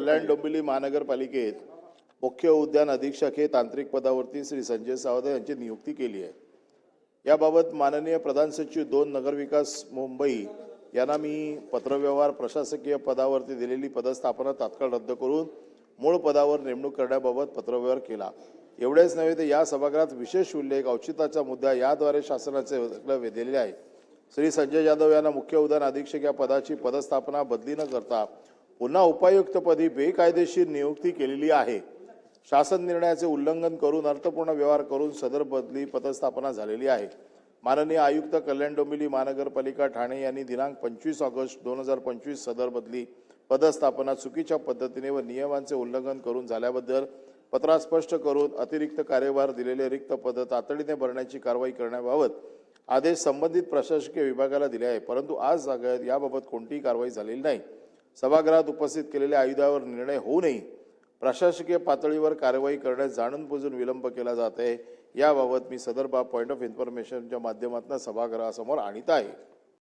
कल्याण डोंबिवली महानगरपालिकेत मुख्य उद्यान अधीक्षक हे तांत्रिक पदावरती श्री संजय सावंत यांची नियुक्ती केली आहे। याबाबत माननीय प्रधान सचिव 2 नगरविकास मुंबई यांना मी पत्रव्यवहार प्रशासकीय पदावरती दिलेली पदस्थापना तात्काळ रद्द करून मूळ पदावर नेमणूक करण्याबाबत पत्रव्यवहार केला। एवढेच नव्हे तर या सभागृहात विशेष उल्लेख औचित्याचा मुद्दा याद्वारे शासनाचे वक्तव्य दिलेले आहे। श्री संजय जाधव यांना मुख्य उद्यान अधीक्षक या पदाची पदस्थापना बदली न करता पुन्हा उपायुक्तपदी बेकायदेशीर नियुक्ती केलेली आहे। शासन निर्णयाचे उल्लंघन करून अर्थपूर्ण व्यवहार करून सदर बदली पदस्थापना झालेली आहे। माननीय आयुक्त कल्याण डोंबिवली महानगरपालिका ठाणे यांनी दिनांक 25 ऑगस्ट 2025 सदर बदली पदस्थापना चुकीच्या पद्धतीने व नियमांचे उल्लंघन करून झाल्याबद्दल पत्रात स्पष्ट करून अतिरिक्त कार्यभार दिलेले रिक्त पद तातडीने भरण्याची कारवाई करण्याबाबत आदेश संबंधित प्रशासकीय विभागाला दिले आहे। परंतु आज याबाबत कोणतीही कारवाई झालेली नाही। सभागृहात उपस्थित केलेल्या आयुधावर निर्णय होऊनही प्रशासकीय पातळीवर कारवाई करण्यास जाणूनबुजून विलंब केला जात आहे। याबाबत मी सदर बाब पॉइंट ऑफ इन्फॉर्मेशनच्या माध्यमातून सभागृहासमोर आणत आहे।